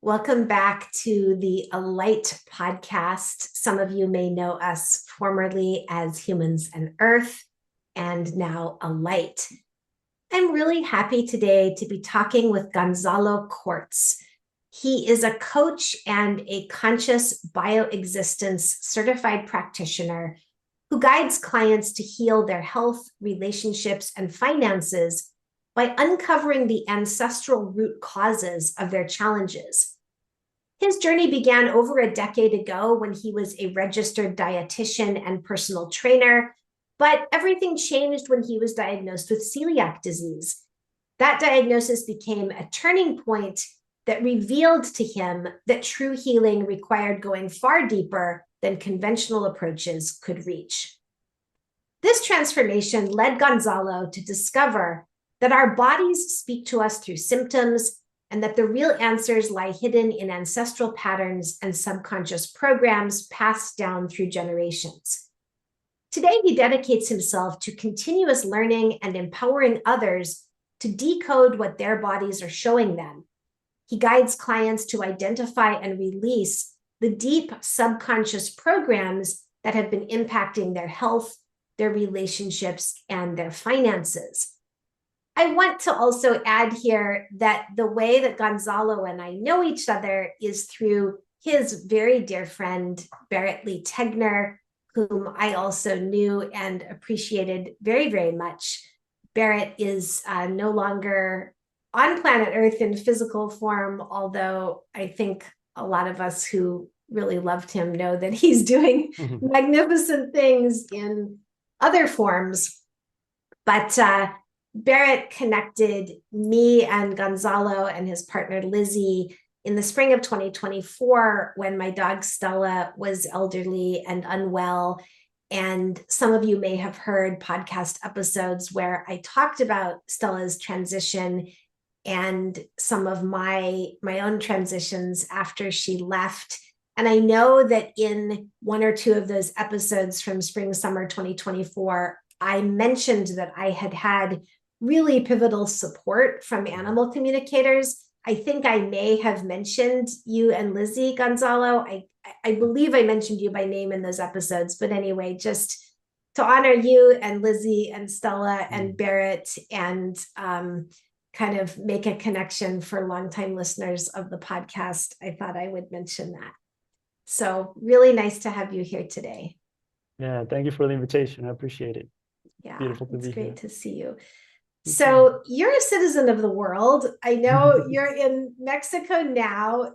Welcome back to the Alight podcast. Some of you may know us formerly as Humans and Earth, and now Alight. I'm really happy today to be talking with Gonzalo Corts. He is a coach and a conscious bioexistence certified practitioner who guides clients to heal their health, relationships, and finances by uncovering the ancestral root causes of their challenges. His journey began over a decade ago when he was a registered dietitian and personal trainer, but everything changed when he was diagnosed with celiac disease. That diagnosis became a turning point that revealed to him that true healing required going far deeper than conventional approaches could reach. This transformation led Gonzalo to discover that our bodies speak to us through symptoms, and that the real answers lie hidden in ancestral patterns and subconscious programs passed down through generations. Today, he dedicates himself to continuous learning and empowering others to decode what their bodies are showing them. He guides clients to identify and release the deep subconscious programs that have been impacting their health, their relationships, and their finances. I want to also add here that the way that Gonzalo and I know each other is through his very dear friend, Barrett Lee Tegner, whom I also knew and appreciated very, very much. Barrett is no longer on planet Earth in physical form, although I think a lot of us who really loved him know that he's doing magnificent things in other forms. But Barrett connected me and Gonzalo and his partner Lizzie in the spring of 2024 when my dog Stella was elderly and unwell. And some of you may have heard podcast episodes where I talked about Stella's transition and some of my own transitions after she left. And I know that in one or two of those episodes from spring, summer 2024, I mentioned that I had had really pivotal support from animal communicators. I think I may have mentioned you and Lizzie, Gonzalo. I believe I mentioned you by name in those episodes, but anyway, just to honor you and Lizzie and Stella and Barrett and kind of make a connection for longtime listeners of the podcast, I thought I would mention that. So really nice to have you here today. Yeah, thank you for the invitation. I appreciate it. Yeah, beautiful to it's be great here. to see you. So you're a citizen of the world. I know you're in Mexico now,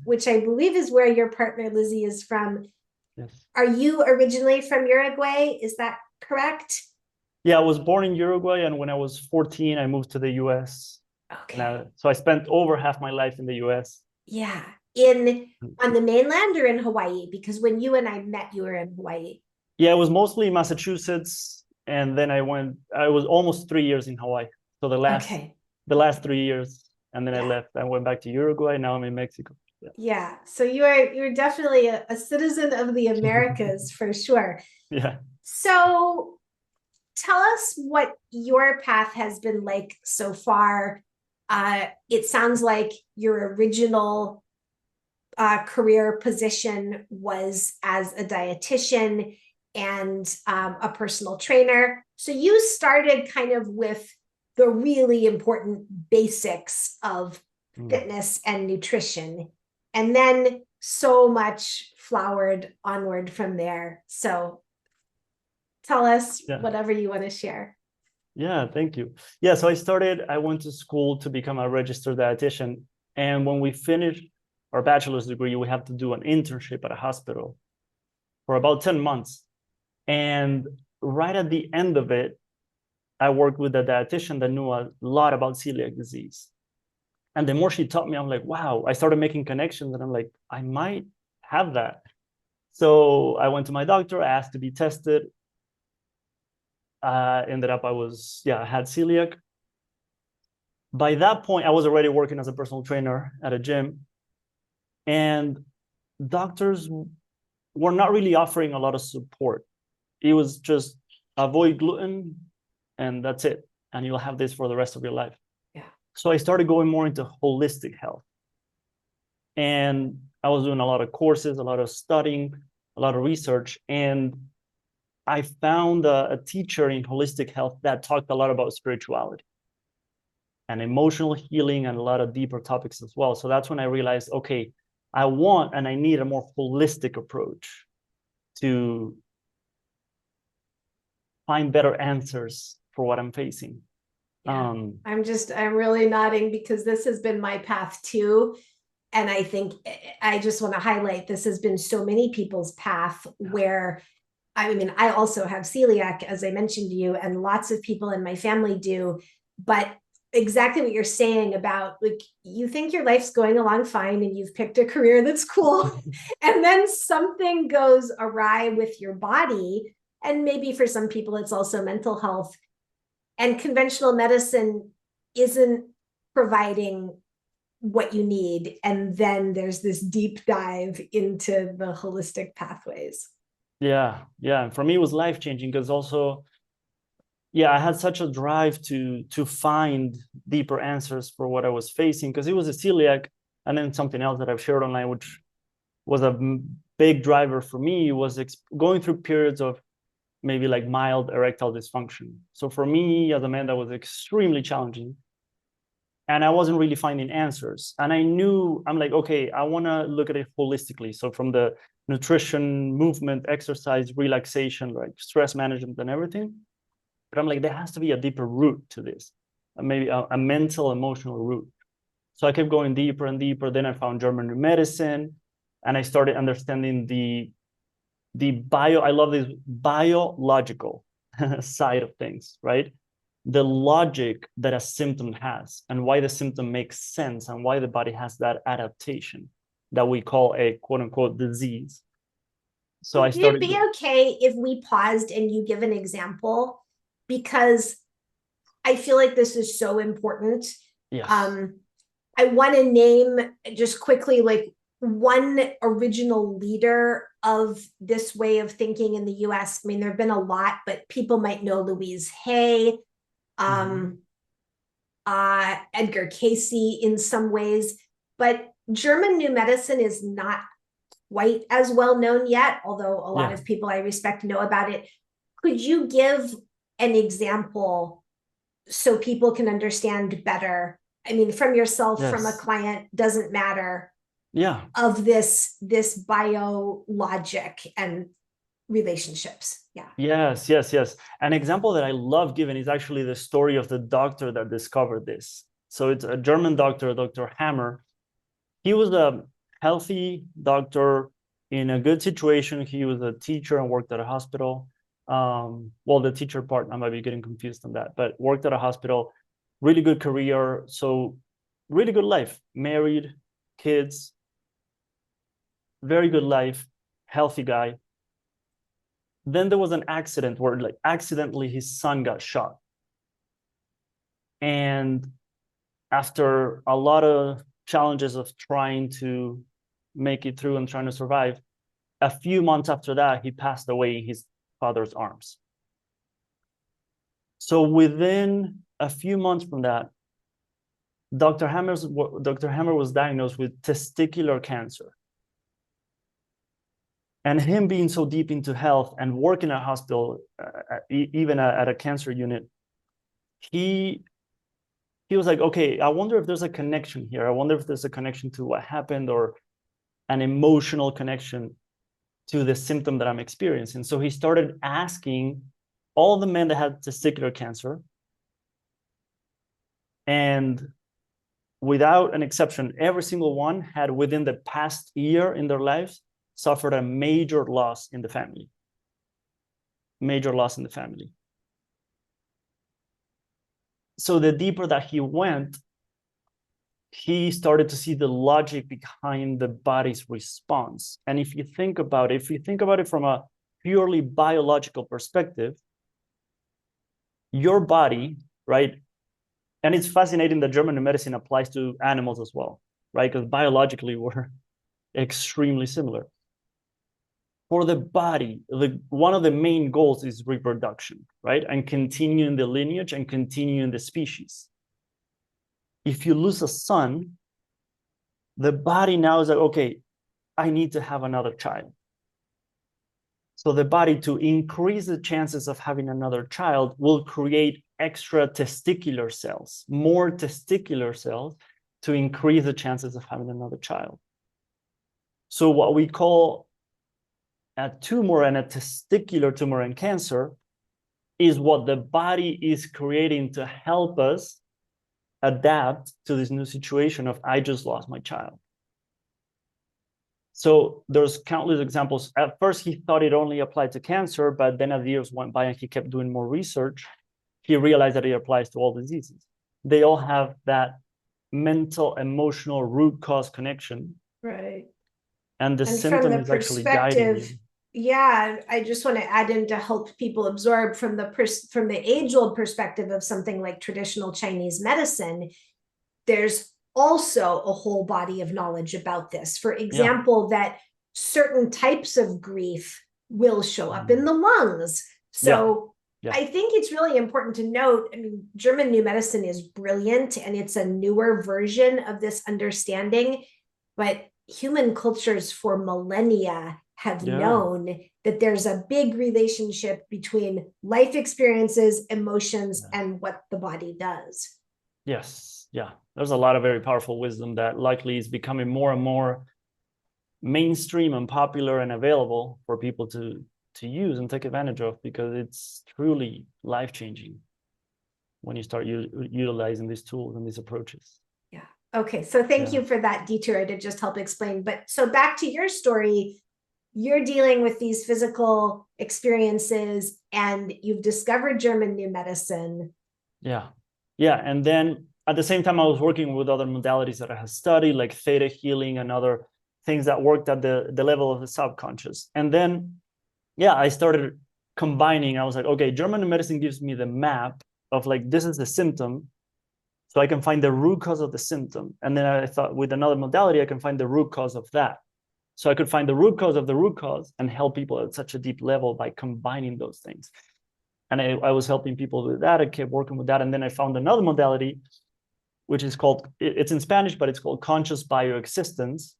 which I believe is where your partner Lizzie is from. Yes. Are you originally from Uruguay? Is that correct? Yeah, I was born in Uruguay, and when I was 14, I moved to the US. Okay. So I spent over half my life in the US. Yeah. On the mainland or in Hawaii? Because when you and I met, you were in Hawaii. Yeah, it was mostly Massachusetts. And then I was almost 3 years in Hawaii. So the last 3 years, and then I left. I went back to Uruguay. Now I'm in Mexico. Yeah. So you're definitely a citizen of the Americas for sure. Yeah. So tell us what your path has been like so far. It sounds like your original career position was as a dietitian and a personal trainer. So you started kind of with the really important basics of fitness and nutrition, and then so much flowered onward from there. So tell us whatever you want to share. Yeah, thank you. Yeah, so I went to school to become a registered dietitian. And when we finished our bachelor's degree, we have to do an internship at a hospital for about 10 months. And right at the end of it, I worked with a dietitian that knew a lot about celiac disease. And the more she taught me, I'm like, wow, I started making connections and I'm like, I might have that. So I went to my doctor, I asked to be tested. Ended up, I had celiac. By that point, I was already working as a personal trainer at a gym. And doctors were not really offering a lot of support. It was just avoid gluten and that's it. And you'll have this for the rest of your life. Yeah. So I started going more into holistic health. And I was doing a lot of courses, a lot of studying, a lot of research. And I found a teacher in holistic health that talked a lot about spirituality and emotional healing and a lot of deeper topics as well. So that's when I realized, okay, I want and I need a more holistic approach to find better answers for what I'm facing. Yeah. I'm really nodding because this has been my path too. And I think I just want to highlight this has been so many people's path where, I mean, I also have celiac, as I mentioned to you, and lots of people in my family do. But exactly what you're saying about, like, you think your life's going along fine and you've picked a career that's cool, and then something goes awry with your body. And maybe for some people, it's also mental health. And conventional medicine isn't providing what you need. And then there's this deep dive into the holistic pathways. Yeah. And for me, it was life-changing because also, I had such a drive to find deeper answers for what I was facing, because it was a celiac, and then something else that I've shared online, which was a big driver for me, was going through periods of maybe like mild erectile dysfunction. So for me as a man, that was extremely challenging. And I wasn't really finding answers. And I knew, I'm like, okay, I want to look at it holistically. So from the nutrition, movement, exercise, relaxation, like stress management and everything. But I'm like, there has to be a deeper root to this, maybe a mental, emotional root. So I kept going deeper and deeper. Then I found German medicine, and I started understanding the I love this biological side of things, right? The logic that a symptom has and why the symptom makes sense and why the body has that adaptation that we call a quote unquote disease. So Would it be okay if we paused and you give an example? Because I feel like this is so important. Yes. I want to name just quickly, like, one original leader of this way of thinking in the US. I mean, there have been a lot, but people might know Louise Hay, Edgar Cayce in some ways. But German New Medicine is not quite as well known yet, although a lot of people I respect know about it. Could you give an example so people can understand better? I mean, from yourself, from a client, doesn't matter. Of this biologic and relationships. Yes. An example that I love giving is actually the story of the doctor that discovered this. So it's a German doctor, Dr. Hammer. He was a healthy doctor in a good situation. He was a teacher and worked at a hospital. Well, the teacher part, I might be getting confused on that, but worked at a hospital, really good career. So really good life, married, kids, very good life, healthy guy. Then there was an accident where, like, accidentally his son got shot. And after a lot of challenges of trying to make it through and trying to survive, a few months after that, he passed away in his father's arms. So within a few months from that, Dr. Hammer was diagnosed with testicular cancer. And him being so deep into health and working at a hospital, even at a cancer unit, he was like, okay, I wonder if there's a connection here. I wonder if there's a connection to what happened, or an emotional connection to the symptom that I'm experiencing. So he started asking all the men that had testicular cancer, and without an exception, every single one had, within the past year in their lives, suffered a major loss in the family. Major loss in the family. So the deeper that he went, he started to see the logic behind the body's response. And if you think about it from a purely biological perspective, your body, right? And it's fascinating that German medicine applies to animals as well, right? Because biologically, we're extremely similar. For the body, one of the main goals is reproduction, right? And continuing the lineage and continuing the species. If you lose a son, the body now is like, okay, I need to have another child. So the body, to increase the chances of having another child, will create extra testicular cells, more testicular cells, to increase the chances of having another child. So what we call a tumor and a testicular tumor in cancer is what the body is creating to help us adapt to this new situation of I just lost my child. So there's countless examples. At first, he thought it only applied to cancer, but then as years went by and he kept doing more research, he realized that it applies to all diseases. They all have that mental, emotional root cause connection. Right. And the And from symptom the is actually guiding you. perspective, yeah, I just want to add in to help people absorb from the age-old perspective of something like traditional Chinese medicine. There's also a whole body of knowledge about this. For example, that certain types of grief will show up in the lungs. So I think it's really important to note, I mean, German New Medicine is brilliant and it's a newer version of this understanding, but human cultures for millennia have known that there's a big relationship between life experiences, emotions, and what the body does. Yes, yeah. There's a lot of very powerful wisdom that likely is becoming more and more mainstream and popular and available for people to use and take advantage of, because it's truly life-changing when you start utilizing these tools and these approaches. Yeah. Okay. So thank you for that detour to just help explain. But so back to your story, you're dealing with these physical experiences and you've discovered German New Medicine. Yeah. Yeah. And then at the same time, I was working with other modalities that I had studied, like theta healing and other things that worked at the level of the subconscious. And then, yeah, I started combining. I was like, okay, German New Medicine gives me the map of like, this is the symptom. So I can find the root cause of the symptom. And then I thought with another modality, I can find the root cause of that. So I could find the root cause of the root cause and help people at such a deep level by combining those things. And I was helping people with that. I kept working with that. And then I found another modality, which is called, it's in Spanish, but it's called Conscious BioExistence,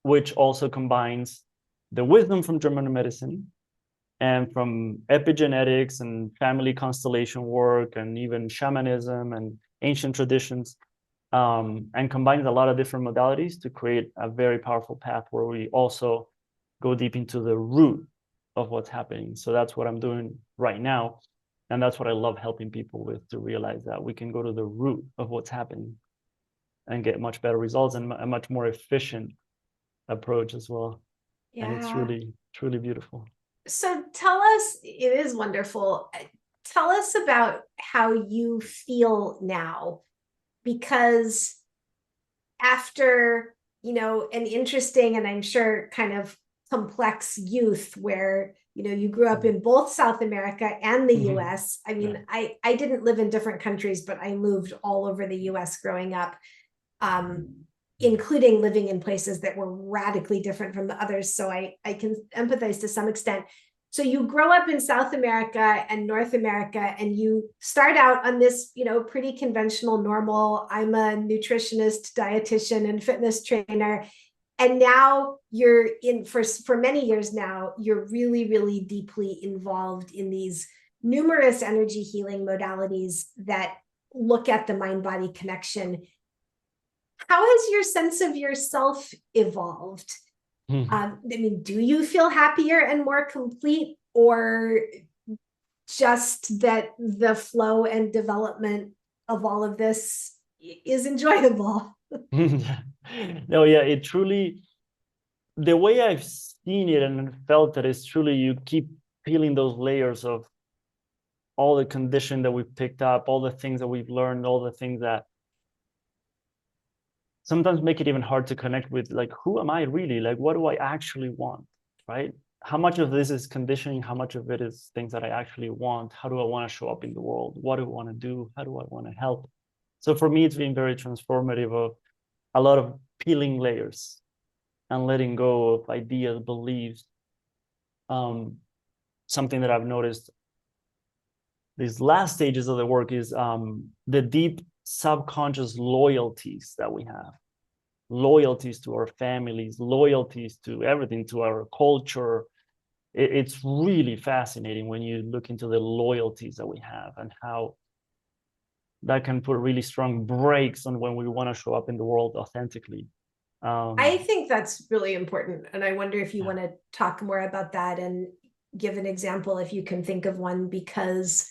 which also combines the wisdom from German medicine and from epigenetics and family constellation work and even shamanism and ancient traditions, and combines a lot of different modalities to create a very powerful path where we also go deep into the root of what's happening. So that's what I'm doing right now. And that's what I love helping people with, to realize that we can go to the root of what's happening and get much better results and a much more efficient approach as well. Yeah. And it's really, truly beautiful. So tell us, it is wonderful. Tell us about how you feel now, because after, you know, an interesting and I'm sure kind of complex youth where, you know, you grew up in both South America and the US. I mean, I didn't live in different countries, but I moved all over the US growing up, including living in places that were radically different from the others. So I can empathize to some extent. So you grow up in South America and North America, and you start out on this, you know, pretty conventional, normal, I'm a nutritionist, dietitian, and fitness trainer. And now you're in, for many years now, you're really, really deeply involved in these numerous energy healing modalities that look at the mind-body connection. How has your sense of yourself evolved? I mean, do you feel happier and more complete, or just that the flow and development of all of this is enjoyable? No, yeah, it truly, the way I've seen it and felt it is truly, you keep peeling those layers of all the condition that we've picked up, all the things that we've learned, all the things that sometimes make it even hard to connect with, like, who am I really? Like, what do I actually want, right? How much of this is conditioning? How much of it is things that I actually want? How do I want to show up in the world? What do I want to do? How do I want to help? So for me, it's been very transformative of a lot of peeling layers and letting go of ideas, beliefs. Something that I've noticed these last stages of the work is the deep subconscious loyalties that we have. loyalties to our families, loyalties to everything, to our culture. It's really fascinating when you look into the loyalties that we have and how that can put really strong brakes on when we want to show up in the world authentically. I think that's really important. And I wonder if you Yeah. want to talk more about that and give an example if you can think of one, because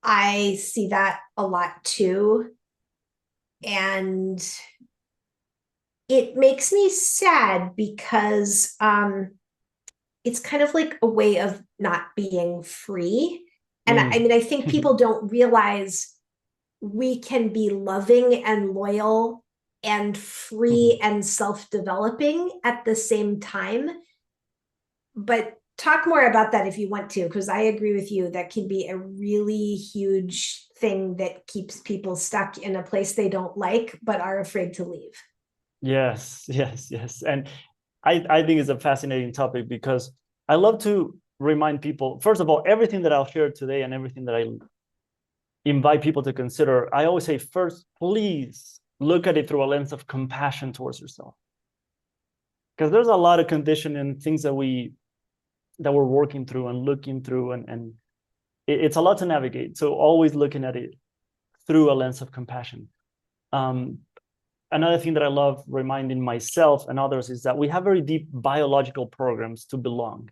I see that a lot too. And it makes me sad because it's kind of like a way of not being free. And I mean, I think people don't realize we can be loving and loyal and free and self-developing at the same time. But talk more about that if you want to, because I agree with you. That can be a really huge thing that keeps people stuck in a place they don't like, but are afraid to leave. Yes, yes, yes. And I think it's a fascinating topic because I love to remind people, first of all, everything that I'll share today and everything that I invite people to consider, I always say, first, please look at it through a lens of compassion towards yourself. Because there's a lot of conditioning and things that we're working through and looking through, and it's a lot to navigate. So always looking at it through a lens of compassion. Another thing that I love reminding myself and others is that we have very deep biological programs to belong.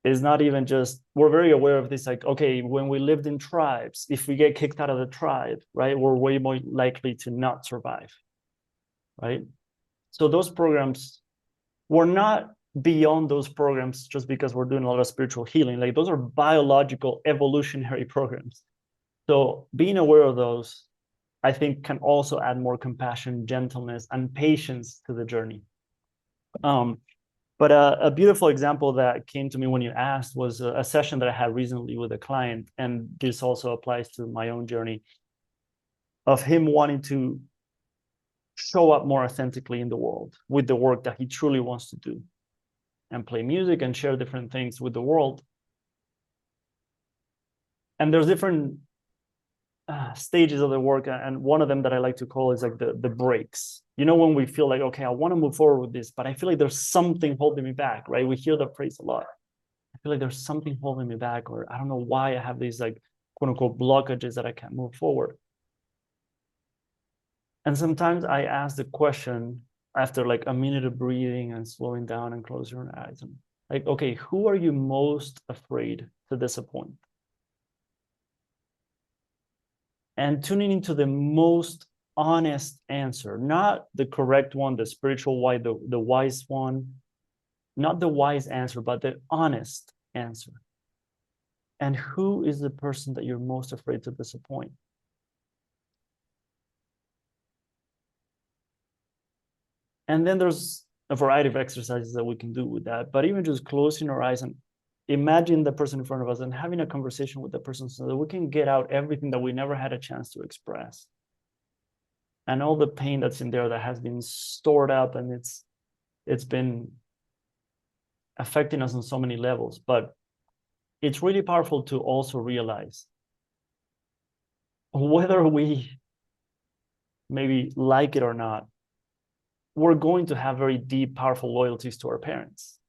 It's not even just, we're very aware of this, like, okay, when we lived in tribes, if we get kicked out of the tribe, right, we're way more likely to not survive, right? So those programs, we're not beyond those programs just because we're doing a lot of spiritual healing. Like, those are biological evolutionary programs. So being aware of those, I think, can also add more compassion, gentleness, and patience to the journey. But a beautiful example that came to me when you asked was a session that I had recently with a client, and this also applies to my own journey, of him wanting to show up more authentically in the world with the work that he truly wants to do and play music and share different things with the world. And there's different stages of the work, and one of them that I like to call is like the breaks. You know, when we feel like, okay, I want to move forward with this, but I feel like there's something holding me back, right? We hear that phrase a lot. I feel like there's something holding me back, or I don't know why I have these, like, quote unquote blockages that I can't move forward. And sometimes I ask the question after like a minute of breathing and slowing down and closing your eyes, and like, okay, who are you most afraid to disappoint? And tuning into the most honest answer, not the correct one, the spiritual why, the wise one, not the wise answer, but the honest answer. And who is the person that you're most afraid to disappoint? And then there's a variety of exercises that we can do with that. But even just closing our eyes and imagine the person in front of us and having a conversation with the person so that we can get out everything that we never had a chance to express. And all the pain that's in there that has been stored up, and it's been affecting us on so many levels. But it's really powerful to also realize, whether we maybe like it or not, we're going to have very deep, powerful loyalties to our parents.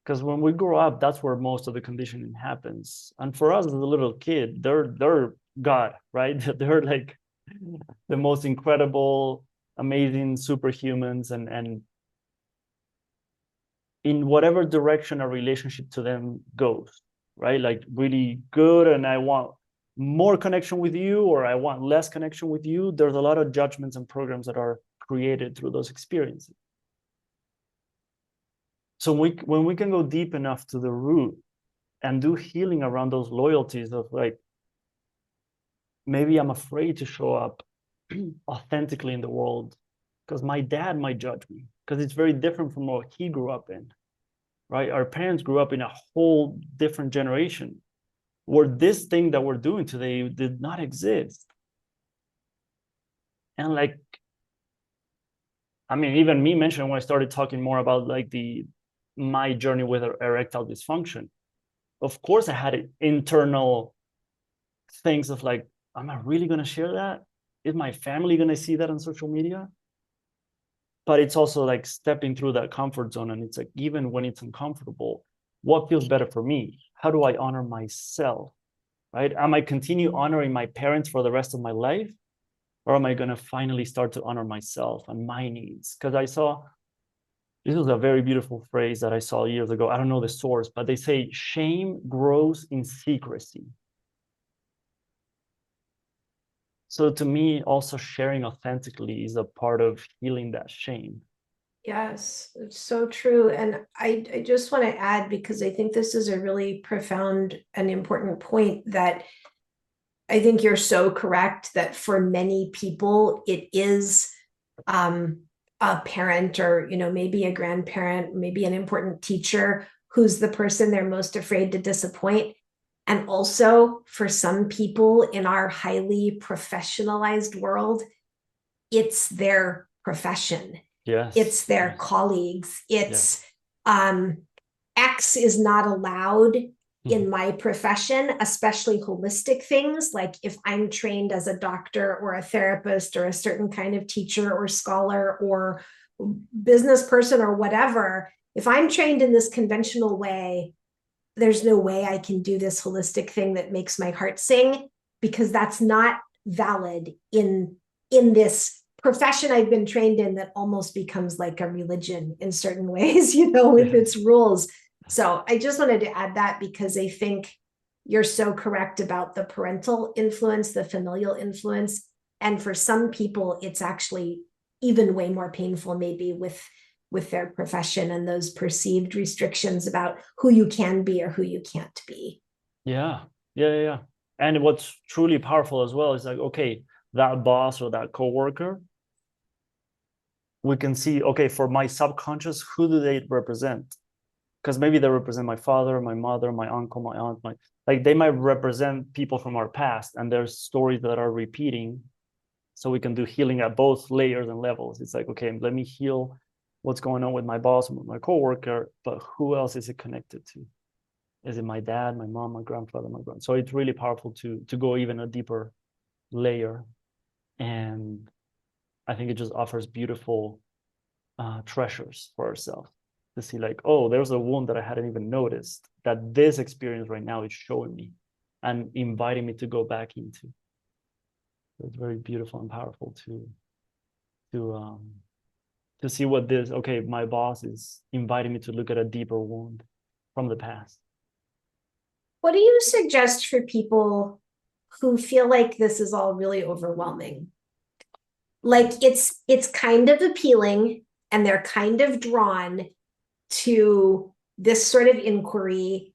Because when we grow up, that's where most of the conditioning happens. And for us as a little kid, they're God, right? They're like the most incredible, amazing superhumans, and in whatever direction our relationship to them goes, right? Like really good, and I want more connection with you, or I want less connection with you. There's a lot of judgments and programs that are created through those experiences. So when we can go deep enough to the root and do healing around those loyalties of, like, maybe I'm afraid to show up authentically in the world because my dad might judge me, because it's very different from what he grew up in, right? Our parents grew up in a whole different generation where this thing that we're doing today did not exist. And like, I mean, even me mentioning when I started talking more about like my journey with erectile dysfunction, of course I had internal things of like, am I really going to share that? is my family going to see that on social media? But it's also like stepping through that comfort zone. And it's like, even when it's uncomfortable, what feels better for me? How do I honor myself? Right? Am I continue honoring my parents for the rest of my life? Or am I going to finally start to honor myself and my needs? Because I saw, this was a very beautiful phrase that I saw years ago. I don't know the source, but they say shame grows in secrecy. So to me, also sharing authentically is a part of healing that shame. Yes, it's so true. And I just want to add, because I think this is a really profound and important point, that I think you're so correct that for many people, it is a parent, or, maybe a grandparent, maybe an important teacher, who's the person they're most afraid to disappoint. And also for some people in our highly professionalized world, it's their profession. Yes. It's their Yes. colleagues. It's Yes. X is not allowed in my profession, especially holistic things. Like if I'm trained as a doctor or a therapist or a certain kind of teacher or scholar or business person or whatever, if I'm trained in this conventional way, there's no way I can do this holistic thing that makes my heart sing, because that's not valid in this profession I've been trained in, that almost becomes like a religion in certain ways, with its rules. So I just wanted to add that, because I think you're so correct about the parental influence, the familial influence. And for some people, it's actually even way more painful, maybe with their profession and those perceived restrictions about who you can be or who you can't be. Yeah. And what's truly powerful as well is like, okay, that boss or that coworker, we can see, okay, for my subconscious, who do they represent? Because maybe they represent my father, my mother, my uncle, my aunt, like they might represent people from our past, and there's stories that are repeating. So we can do healing at both layers and levels. It's like, okay, let me heal what's going on with my boss and with my coworker, but who else is it connected to? Is it my dad, my mom, my grandfather, my grand? So it's really powerful to go even a deeper layer. And I think it just offers beautiful treasures for ourselves to see, like, oh, there's a wound that I hadn't even noticed that this experience right now is showing me and inviting me to go back into. It's very beautiful and powerful to see what this, okay, my boss is inviting me to look at a deeper wound from the past. What do you suggest for people who feel like this is all really overwhelming? Like it's kind of appealing and they're kind of drawn to this sort of inquiry,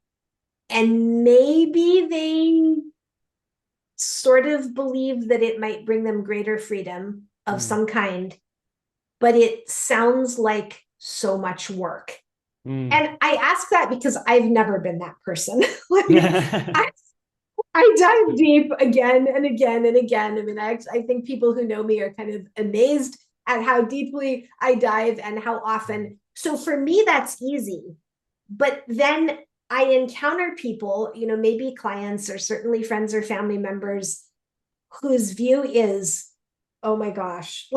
and maybe they sort of believe that it might bring them greater freedom of some kind, but it sounds like so much work. And I ask that because I've never been that person. Like, I dive deep again and again and again. I mean, I think people who know me are kind of amazed at how deeply I dive and how often. So for me, that's easy. But then I encounter people, maybe clients or certainly friends or family members, whose view is, oh my gosh,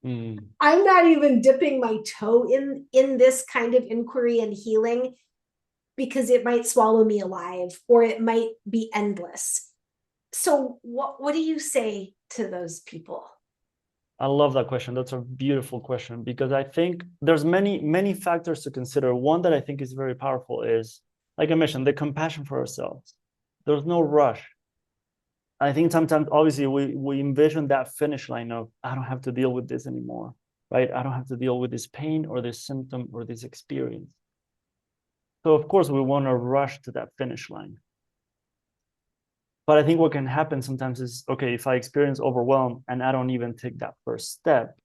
I'm not even dipping my toe in this kind of inquiry and healing, because it might swallow me alive or it might be endless. So what do you say to those people? I love that question. That's a beautiful question, because I think there's many factors to consider. One that I think is very powerful is, like I mentioned, the compassion for ourselves. There's no rush. I think sometimes, obviously, we envision that finish line of, I don't have to deal with this anymore, right? I don't have to deal with this pain or this symptom or this experience. So of course we want to rush to that finish line. But I think what can happen sometimes is, okay, if I experience overwhelm and I don't even take that first step,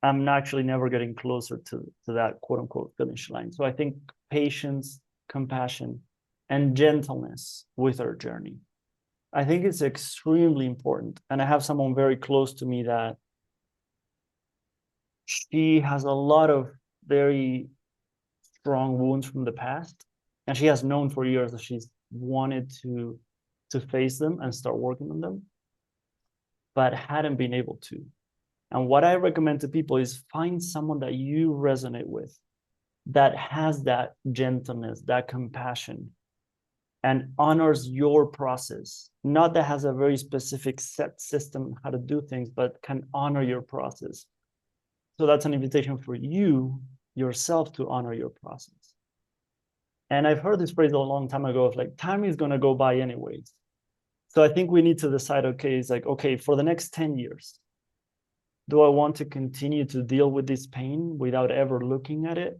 I'm actually never getting closer to that quote unquote finish line. So I think patience, compassion, and gentleness with our journey, I think it's extremely important. And I have someone very close to me that she has a lot of very strong wounds from the past. And she has known for years that she's wanted to face them and start working on them. but hadn't been able to. And what I recommend to people is find someone that you resonate with, that has that gentleness, that compassion, and honors your process. Not that has a very specific set system how to do things, but can honor your process. So that's an invitation for you, yourself, to honor your process. And I've heard this phrase a long time ago of like, time is going to go by anyways. So I think we need to decide, okay, it's like, okay, for the next 10 years, do I want to continue to deal with this pain without ever looking at it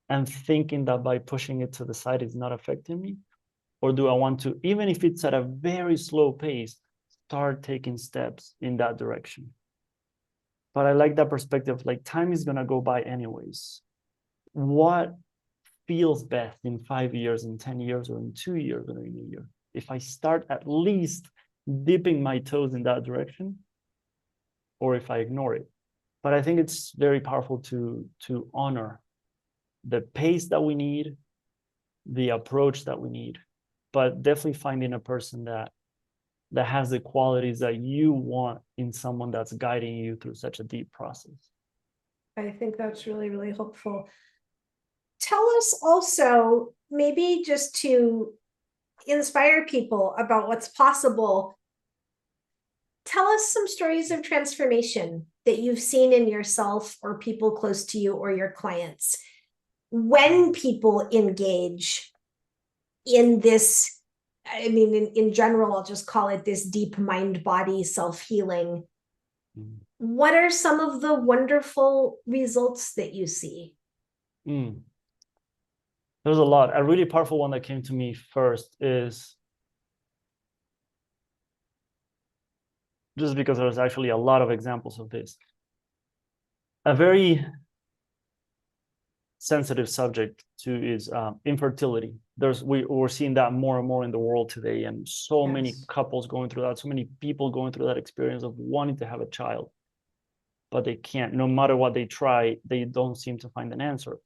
and thinking that by pushing it to the side, it's not affecting me? Or do I want to, even if it's at a very slow pace, start taking steps in that direction? But I like that perspective, like time is going to go by anyways. What feels best in 5 years, in 10 years, or in 2 years, or in a year? If I start at least dipping my toes in that direction, or if I ignore it. But I think it's very powerful to honor the pace that we need, the approach that we need, but definitely finding a person that has the qualities that you want in someone that's guiding you through such a deep process. I think that's really, really hopeful. Tell us also, maybe just to inspire people about what's possible, tell us some stories of transformation that you've seen in yourself or people close to you or your clients. When people engage in this, I mean, in general, I'll just call it this deep mind-body self-healing. What are some of the wonderful results that you see? There's a lot. A really powerful one that came to me first is, just because there's actually a lot of examples of this, a very sensitive subject to is infertility. We're seeing that more and more in the world today, and so many couples going through that, so many people going through that experience of wanting to have a child, but they can't. No matter what they try, they don't seem to find an answer.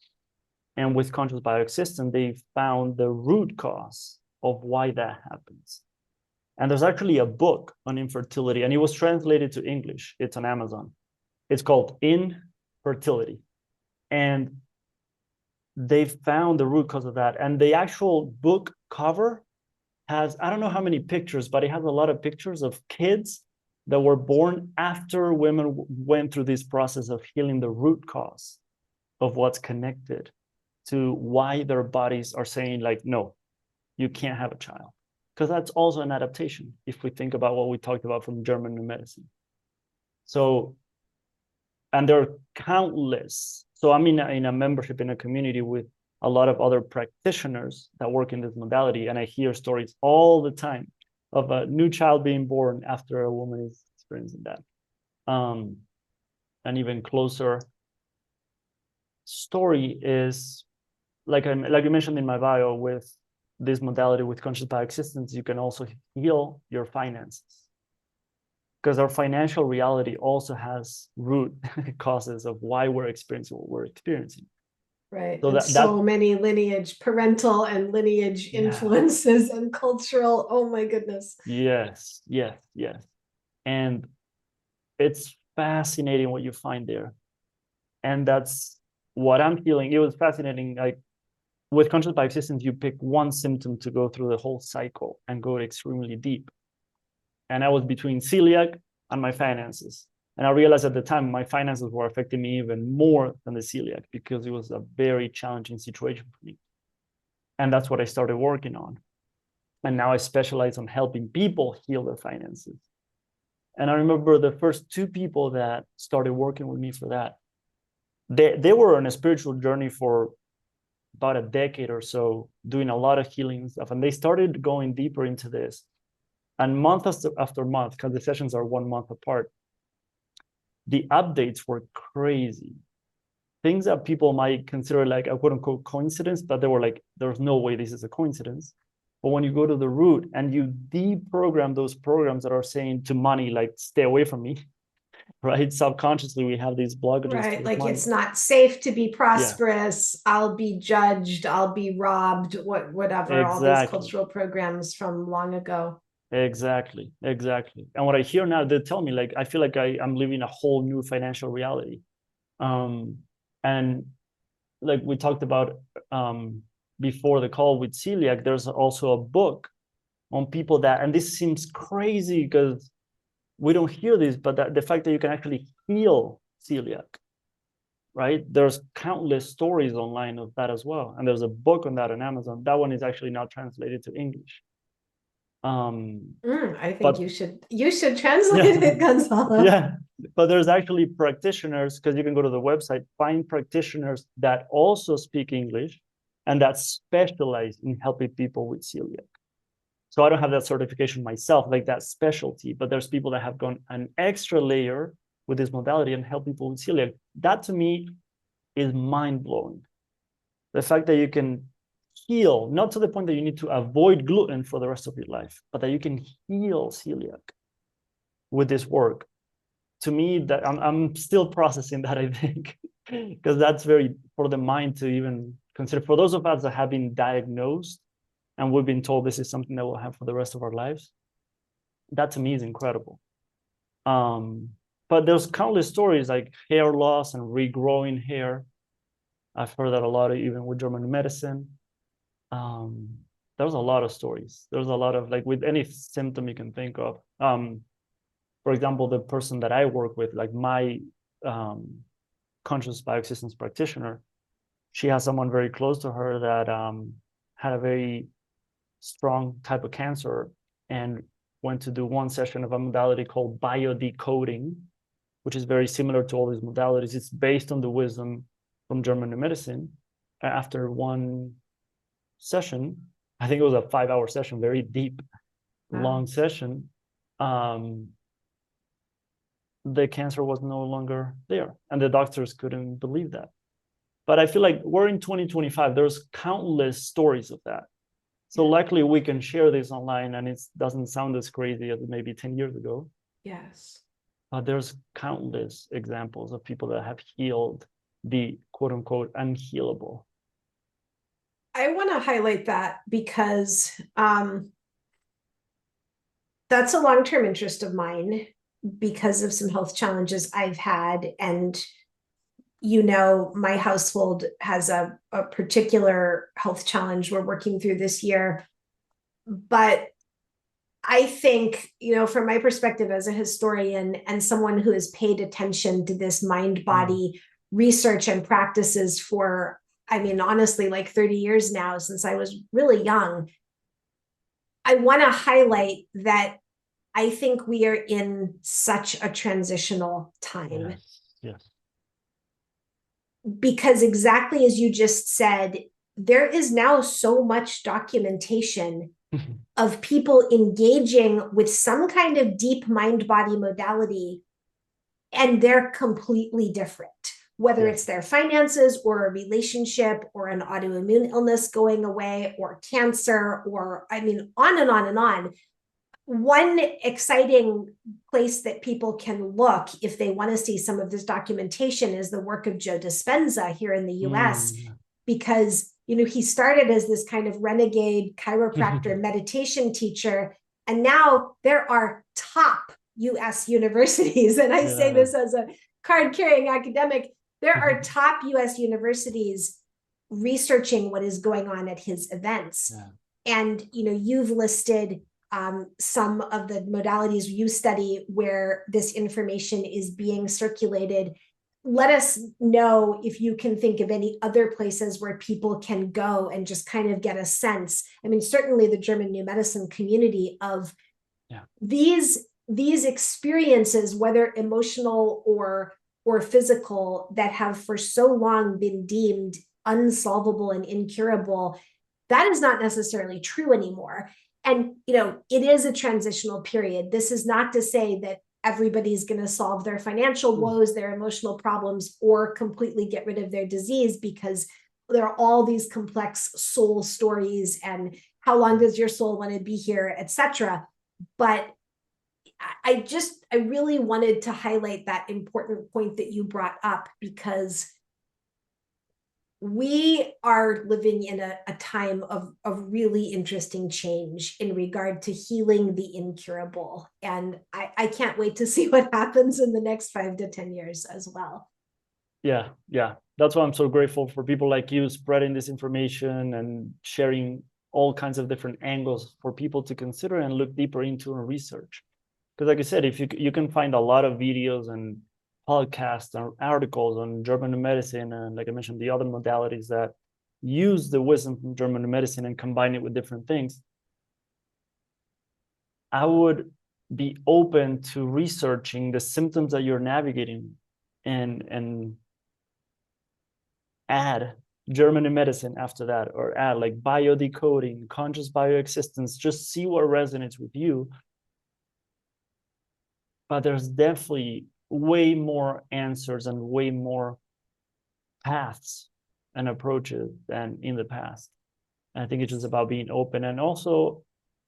And with Conscious BioExistence, they found the root cause of why that happens. And there's actually a book on infertility, and it was translated to English. It's on Amazon. It's called Infertility. And they found the root cause of that. And the actual book cover has, I don't know how many pictures, but it has a lot of pictures of kids that were born after women went through this process of healing the root cause of what's connected to why their bodies are saying like, no, you can't have a child. Because that's also an adaptation, if we think about what we talked about from German New Medicine. So, and there are countless. So I'm in a membership in a community with a lot of other practitioners that work in this modality, and I hear stories all the time of a new child being born after a woman is experiencing that. An even closer story is, like you mentioned in my bio, with this modality with Conscious BioExistence, you can also heal your finances, because our financial reality also has root causes of why we're experiencing what we're experiencing. Right. So and so many parental and lineage influences and cultural, oh my goodness. Yes. And it's fascinating what you find there. And that's what I'm feeling. It was fascinating. Like with Conscious BioExistence, you pick one symptom to go through the whole cycle and go extremely deep. And I was between celiac and my finances. And I realized at the time my finances were affecting me even more than the celiac, because it was a very challenging situation for me. And that's what I started working on. And now I specialize on helping people heal their finances. And I remember the first 2 people that started working with me for that, they were on a spiritual journey for about a decade or so, doing a lot of healing stuff. And they started going deeper into this. And month after month, because the sessions are 1 month apart, the updates were crazy. Things that people might consider like a quote unquote coincidence, but they were like, there's no way this is a coincidence. But when you go to the root and you deprogram those programs that are saying to money, like, stay away from me, right? Subconsciously, we have these blockages. Right. Like money. It's not safe to be prosperous. Yeah. I'll be judged. I'll be robbed, whatever, exactly. All these cultural programs from long ago. Exactly, exactly. And what I hear now, they tell me like I feel like I'm living a whole new financial reality. And like we talked about before the call with celiac, there's also a book on people that, and this seems crazy because we don't hear this, but that the fact that you can actually heal celiac, right? There's countless stories online of that as well. And there's a book on that on Amazon. That one is actually not translated to English. I think But you should translate yeah, it, Gonzalo. yeah. But there's actually practitioners, because you can go to the website, find practitioners that also speak English and that specialize in helping people with celiac. So I don't have that certification myself, like that specialty, but there's people that have gone an extra layer with this modality and help people with celiac. That to me is mind blowing. The fact that you can heal, not to the point that you need to avoid gluten for the rest of your life, but that you can heal celiac with this work. To me, that I'm still processing that, I think, because that's very for the mind to even consider. For those of us that have been diagnosed and we've been told this is something that we'll have for the rest of our lives, that to me is incredible. But there's countless stories like hair loss and regrowing hair. I've heard that a lot, even with German medicine. There's a lot of stories. There's a lot of like with any symptom you can think of. For example, the person that I work with, like my conscious bioexistence practitioner, she has someone very close to her that had a very strong type of cancer and went to do one session of a modality called biodecoding, which is very similar to all these modalities. It's based on the wisdom from German medicine. After one session, I think it was a 5-hour session, very deep, long session. The cancer was no longer there, and the doctors couldn't believe that. But I feel like we're in 2025. There's countless stories of that. So luckily we can share this online, and it doesn't sound as crazy as maybe 10 years ago. Yes. There's countless examples of people that have healed the quote unquote unhealable. I want to highlight that because that's a long-term interest of mine because of some health challenges I've had. And, my household has a particular health challenge we're working through this year. But I think, from my perspective as a historian and someone who has paid attention to this mind-body research and practices for, honestly, like 30 years now, since I was really young, I want to highlight that I think we are in such a transitional time. Yes. Because exactly as you just said, there is now so much documentation of people engaging with some kind of deep mind-body modality, and they're completely different, whether it's their finances or a relationship or an autoimmune illness going away or cancer, or on and on and on. One exciting place that people can look if they want to see some of this documentation is the work of Joe Dispenza here in the US, because he started as this kind of renegade chiropractor meditation teacher, and now there are top US universities, and I say this as a card-carrying academic, there are top US universities researching what is going on at his events. And you've listed some of the modalities you study where this information is being circulated. Let us know if you can think of any other places where people can go and just kind of get a sense. Certainly the German New Medicine community of these experiences, whether emotional or physical, that have for so long been deemed unsolvable and incurable. That is not necessarily true anymore. And, it is a transitional period. This is not to say that everybody's going to solve their financial woes, their emotional problems, or completely get rid of their disease, because there are all these complex soul stories and how long does your soul want to be here, etc. But I really wanted to highlight that important point that you brought up, because we are living in a time of really interesting change in regard to healing the incurable. And I can't wait to see what happens in the next 5 to 10 years as well. Yeah, yeah. That's why I'm so grateful for people like you spreading this information and sharing all kinds of different angles for people to consider and look deeper into and research. Because like I said, if you can find a lot of videos and podcasts and articles on German medicine, and like I mentioned, the other modalities that use the wisdom from German medicine and combine it with different things, I would be open to researching the symptoms that you're navigating and add German medicine after that, or add like biodecoding, conscious bioexistence, just see what resonates with you. But there's definitely way more answers and way more paths and approaches than in the past. And I think it's just about being open and also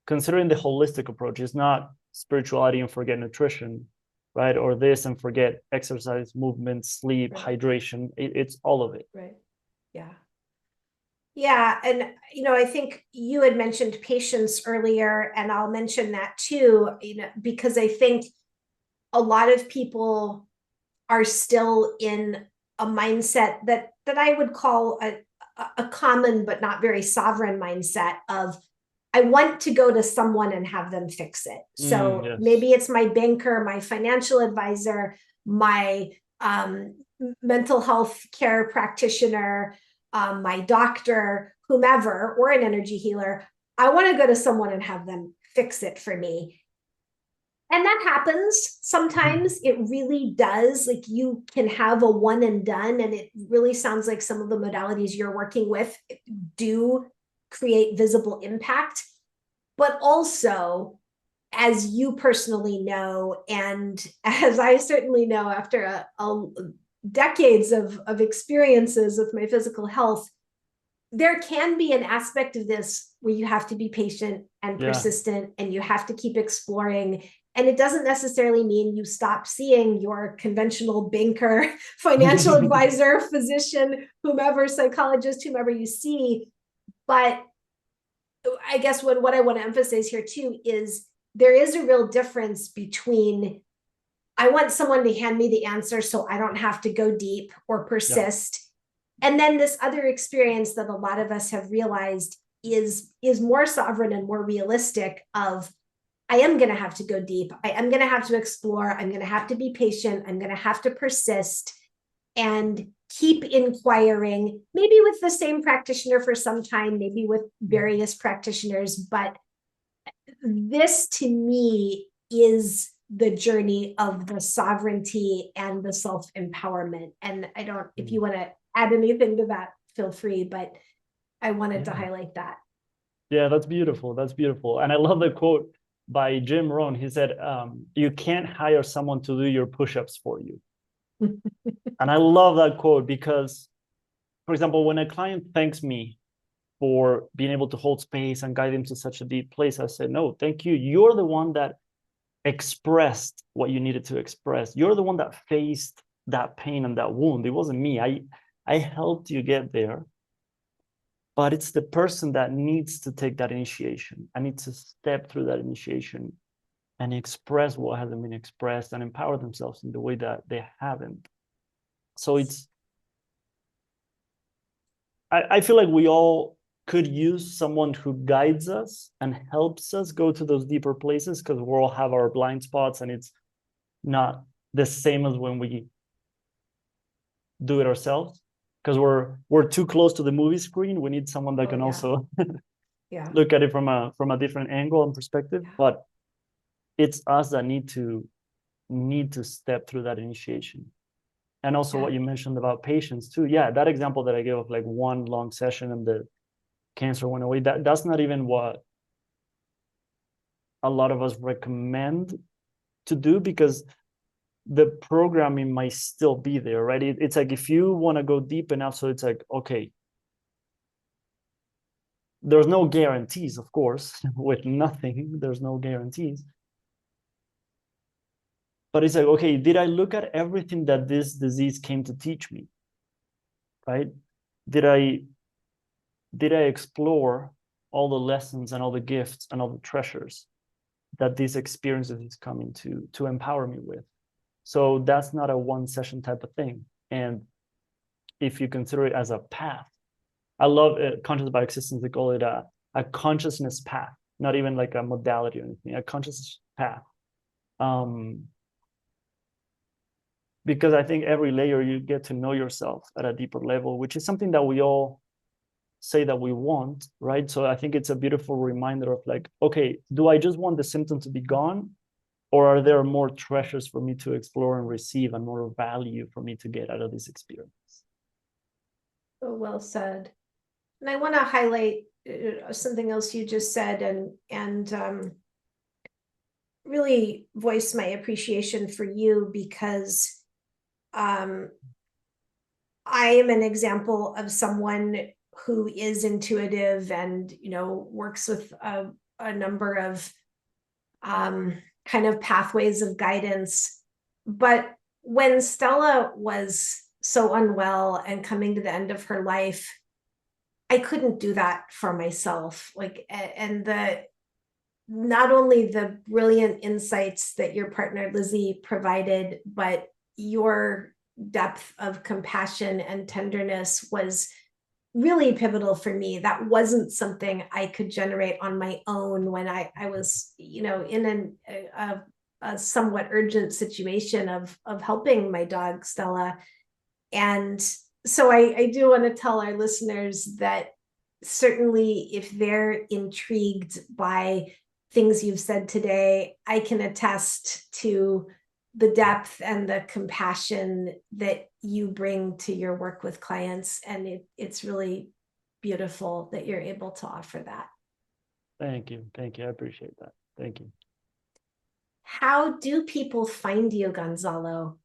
considering the holistic approach. It's not spirituality and forget nutrition, right? Or this and forget exercise, movement, sleep, Right. hydration. It's all of it. Right. Yeah. Yeah. And, I think you had mentioned patience earlier, and I'll mention that too, because I think a lot of people are still in a mindset that I would call a common but not very sovereign mindset of, I want to go to someone and have them fix it. So Yes. maybe it's my banker, my financial advisor, my mental health care practitioner, my doctor, whomever, or an energy healer. I want to go to someone and have them fix it for me. And that happens sometimes. It really does. Like, you can have a one and done, and it really sounds like some of the modalities you're working with do create visible impact. But also, as you personally know, and as I certainly know after decades of experiences with my physical health, there can be an aspect of this where you have to be patient and persistent, and you have to keep exploring. And it doesn't necessarily mean you stop seeing your conventional banker, financial advisor, physician, whomever, psychologist, whomever you see. But I guess what I want to emphasize here too is there is a real difference between, I want someone to hand me the answer so I don't have to go deep or persist. And then this other experience that a lot of us have realized is more sovereign and more realistic of, I am going to have to go deep. I am going to have to explore. I'm going to have to be patient. I'm going to have to persist and keep inquiring, maybe with the same practitioner for some time, maybe with various practitioners. But this to me is the journey of the sovereignty and the self-empowerment. And I don't, if you want to add anything to that, feel free, but I wanted to highlight that. Yeah, that's beautiful. That's beautiful. And I love the quote by Jim Rohn. He said, you can't hire someone to do your push-ups for you. And I love that quote because, for example, when a client thanks me for being able to hold space and guide them to such a deep place, I said, no, thank you. You're the one that expressed what you needed to express. You're the one that faced that pain and that wound. It wasn't me. I helped you get there. But it's the person that needs to take that initiation. I need to step through that initiation and express what hasn't been expressed and empower themselves in the way that they haven't. So I feel like we all could use someone who guides us and helps us go to those deeper places, because we all have our blind spots and it's not the same as when we do it ourselves, because we're too close to the movie screen. We need someone that can also look at it from a different angle and perspective. But it's us that need to step through that initiation. And also what you mentioned about patience too. Yeah, that example that I gave of like one long session and the cancer went away, that's not even what a lot of us recommend to do, because the programming might still be there, right? It's like, if you want to go deep enough, so it's like, okay, there's no guarantees, of course. With nothing, there's no guarantees. But it's like, okay, did I look at everything that this disease came to teach me, right? did I explore all the lessons and all the gifts and all the treasures that these experiences is coming to empower me with? So that's not a one session type of thing. And if you consider it as a path, I love it, Conscious BioExistence, they call it a consciousness path, not even like a modality or anything, a consciousness path. Because I think every layer you get to know yourself at a deeper level, which is something that we all say that we want, right? So I think it's a beautiful reminder of like, okay, do I just want the symptom to be gone? Or are there more treasures for me to explore and receive and more value for me to get out of this experience? Oh, well said. And I want to highlight something else you just said and really voice my appreciation for you, because I am an example of someone who is intuitive and, works with a number of kind of pathways of guidance. But when Stella was so unwell and coming to the end of her life, I couldn't do that for myself. And not only the brilliant insights that your partner Lizzie provided, but your depth of compassion and tenderness was really pivotal for me. That wasn't something I could generate on my own when I was, in a somewhat urgent situation of helping my dog Stella. And so I do want to tell our listeners that certainly if they're intrigued by things you've said today, I can attest to the depth and the compassion that you bring to your work with clients. And it's really beautiful that you're able to offer that. Thank you. Thank you. I appreciate that. Thank you. How do people find you, Gonzalo?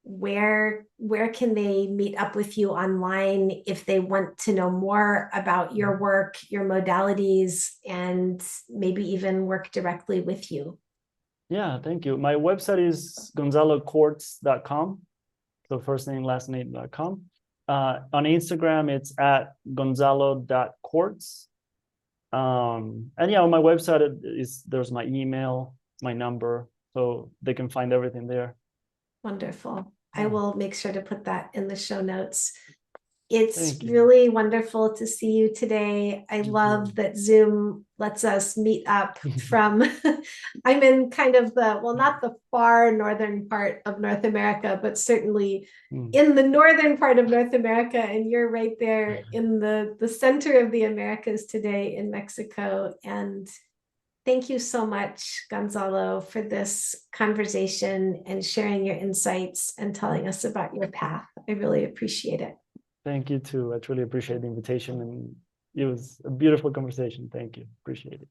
Where can they meet up with you online if they want to know more about your work, your modalities, and maybe even work directly with you? Yeah, thank you. My website is gonzalocorts.com. So first name, last name.com. On Instagram, it's at gonzalo.corts. And yeah, on my website there's my email, my number, so they can find everything there. Wonderful. Yeah. I will make sure to put that in the show notes. It's really wonderful to see you today. I love that Zoom lets us meet up from, I'm in kind of not the far northern part of North America, but certainly in the northern part of North America. And you're right there in the center of the Americas today in Mexico. And thank you so much, Gonzalo, for this conversation and sharing your insights and telling us about your path. I really appreciate it. Thank you too. I truly appreciate the invitation, and it was a beautiful conversation. Thank you. Appreciate it.